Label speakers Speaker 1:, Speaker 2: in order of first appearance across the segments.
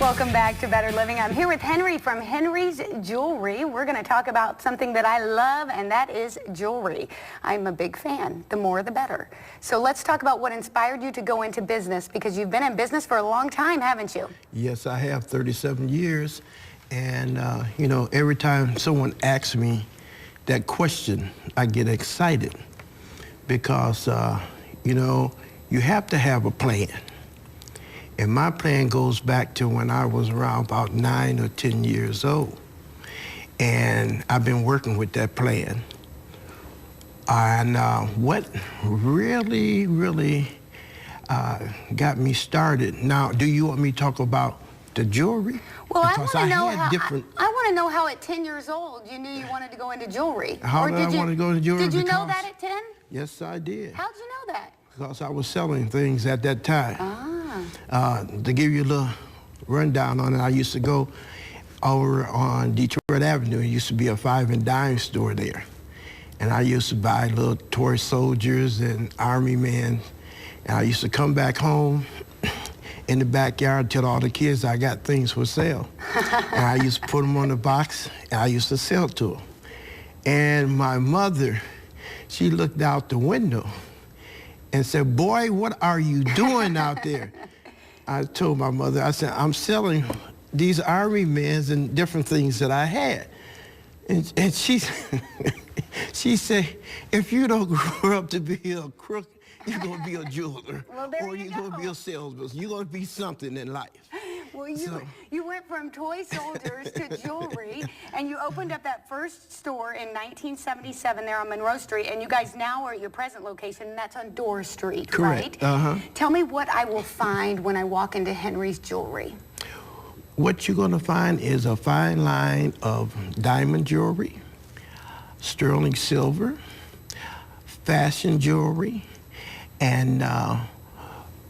Speaker 1: Welcome back to Better Living. I'm here with Henry from Henry's Jewelry. We're going to talk about something that I love, and that is jewelry. I'm a big fan. The more, the better. So let's talk about what inspired you to go into business, because you've been in business for a long time, haven't you?
Speaker 2: Yes, I have 37 years. And, you know, every time someone asks me that question, I get excited because, you know, you have to have a plan. And my plan goes back to when I was around about 9 or 10 years old. And I've been working with that plan. And what really got me started. Now, do you want me to talk about the jewelry?
Speaker 1: Well,
Speaker 2: because
Speaker 1: I want to know how at 10 years old you knew you wanted to go into jewelry.
Speaker 2: How did I want to go into jewelry?
Speaker 1: Did you know that at 10?
Speaker 2: Yes, I did.
Speaker 1: How'd you know that?
Speaker 2: Because I was selling things at that time.
Speaker 1: Ah.
Speaker 2: To give you a little rundown on it, I used to go over on Detroit Avenue. It used to be a 5 and dime store there. And I used to buy little toy soldiers and army men. And I used to come back home in the backyard, tell all the kids I got things for sale. And I used to put them on the box, and I used to sell to them. And my mother, she looked out the window and said, "Boy, what are you doing out there?" I told my mother, I said, "I'm selling these army men and different things that I had." And she said, "If you don't grow up to be a crook, you're going to be a jeweler, or you're going to be a salesman. You're going to be something in life."
Speaker 1: Well, you went from toy soldiers to jewelry, and you opened up that first store in 1977 there on Monroe Street, and you guys now are at your present location, and that's on Dorr Street,
Speaker 2: correct,
Speaker 1: right? Tell me what I will find when I walk into Henry's Jewelry.
Speaker 2: What you're going to find is a fine line of diamond jewelry, sterling silver, fashion jewelry, and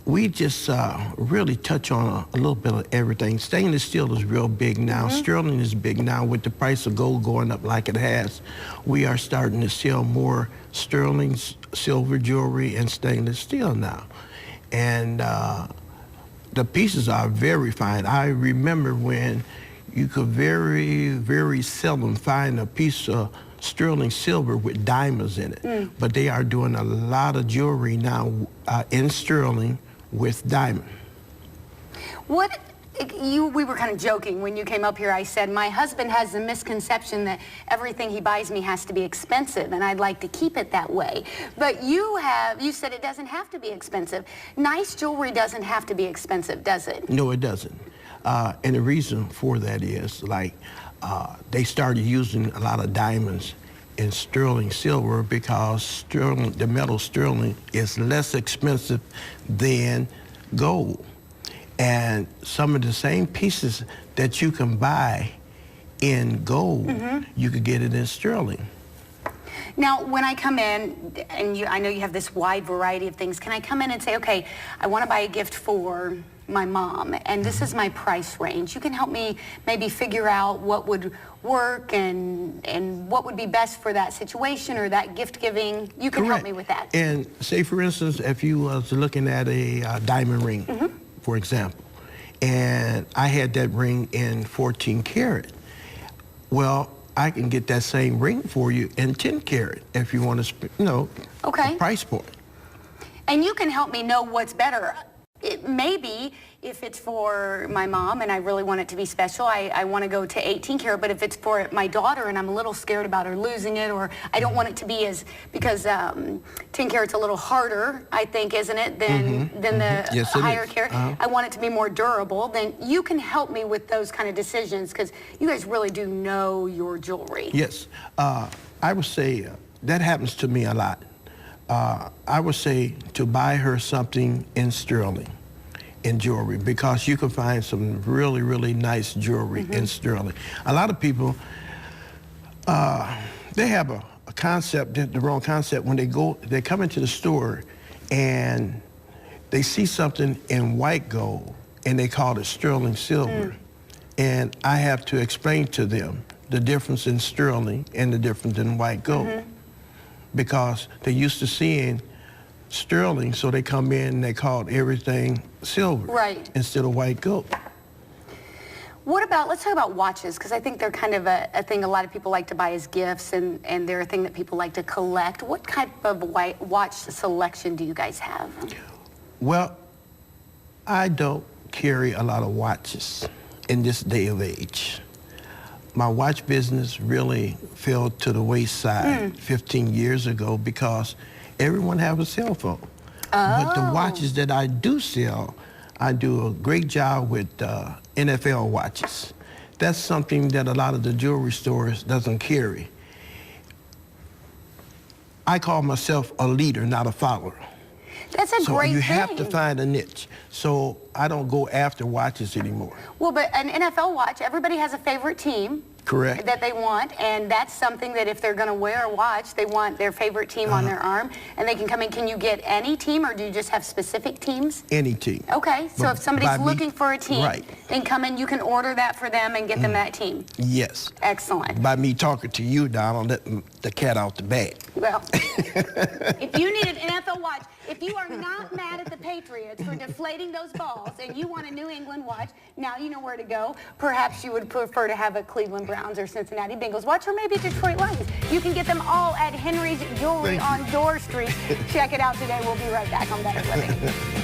Speaker 2: we just really touch on a little bit of everything. Stainless steel is real big now. Sterling is big now. With the price of gold going up like it has, we are starting to sell more sterling silver jewelry and stainless steel now. And the pieces are very fine. I remember when you could very seldom find a piece of sterling silver with diamonds in it. But they are doing a lot of jewelry now in sterling with diamond.
Speaker 1: We were kind of joking when you came up here. I said, my husband has the misconception that everything he buys me has to be expensive, and I'd like to keep it that way. But you said it doesn't have to be expensive. Nice jewelry doesn't have to be expensive, does it? No,
Speaker 2: it doesn't. And the reason for that is, like, they started using a lot of diamonds in sterling silver because the metal sterling is less expensive than gold. And some of the same pieces that you can buy in gold, you could get it in sterling.
Speaker 1: Now, when I come in, and I know you have this wide variety of things, can I come in and say, okay, I want to buy a gift for my mom, and this is my price range. You can help me maybe figure out what would work and what would be best for that situation or that gift giving. You can help me with that.
Speaker 2: And say, for instance, if you was looking at a diamond ring, for example, and I had that ring in 14 karat. Well, I can get that same ring for you in 10 karat if you want to, you know, a price point.
Speaker 1: And you can help me know what's better. Maybe if it's for my mom and I really want it to be special, I want to go to 18 karat, but if it's for my daughter and I'm a little scared about her losing it, or I don't want it to be because 10 karat's a little harder, I think, isn't it, than the higher karat. I want it to be more durable. Then you can help me with those kind of decisions, because you guys really do know your jewelry.
Speaker 2: Yes. I would say that happens to me a lot. I would say to buy her something in sterling, in jewelry, because you can find some really nice jewelry in sterling. A lot of people, they have a concept, the wrong concept, when they come into the store and they see something in white gold and they call it sterling silver. And I have to explain to them the difference in sterling and the difference in white gold. Because they're used to seeing sterling, so they come in and they call everything silver instead of white gold.
Speaker 1: What about, let's talk about watches, because I think they're kind of a thing a lot of people like to buy as gifts, and they're a thing that people like to collect. What type of watch selection do you guys have?
Speaker 2: Well, I don't carry a lot of watches in this day of age. My watch business really fell to the wayside 15 years ago because everyone has a cell phone. But the watches that I do sell, I do a great job with NFL watches. That's something that a lot of the jewelry stores doesn't carry. I call myself a leader, not a follower.
Speaker 1: That's a
Speaker 2: So
Speaker 1: great thing.
Speaker 2: you have to find a niche. So I don't go after watches anymore.
Speaker 1: Well, but an NFL watch, everybody has a favorite team.
Speaker 2: Correct.
Speaker 1: That they want, and that's something that if they're going to wear a watch, they want their favorite team on their arm, and they can come in. Can you get any team, or do you just have specific teams?
Speaker 2: Any team.
Speaker 1: Okay, so
Speaker 2: But
Speaker 1: if somebody's
Speaker 2: by me-
Speaker 1: looking for a team,
Speaker 2: right.
Speaker 1: then come in, you can order that for them and get them that team.
Speaker 2: Yes.
Speaker 1: Excellent.
Speaker 2: By me talking to you, Don, I'm letting the cat out the bag.
Speaker 1: Well, if you need an NFL watch, if you are not mad at the Patriots for deflating those balls and you want a New England watch, now you know where to go. Perhaps you would prefer to have a Cleveland Browns or Cincinnati Bengals watch, or maybe Detroit Lions. You can get them all at Henry's Jewelry on Dorr Street. Check it out today. We'll be right back on Better Living.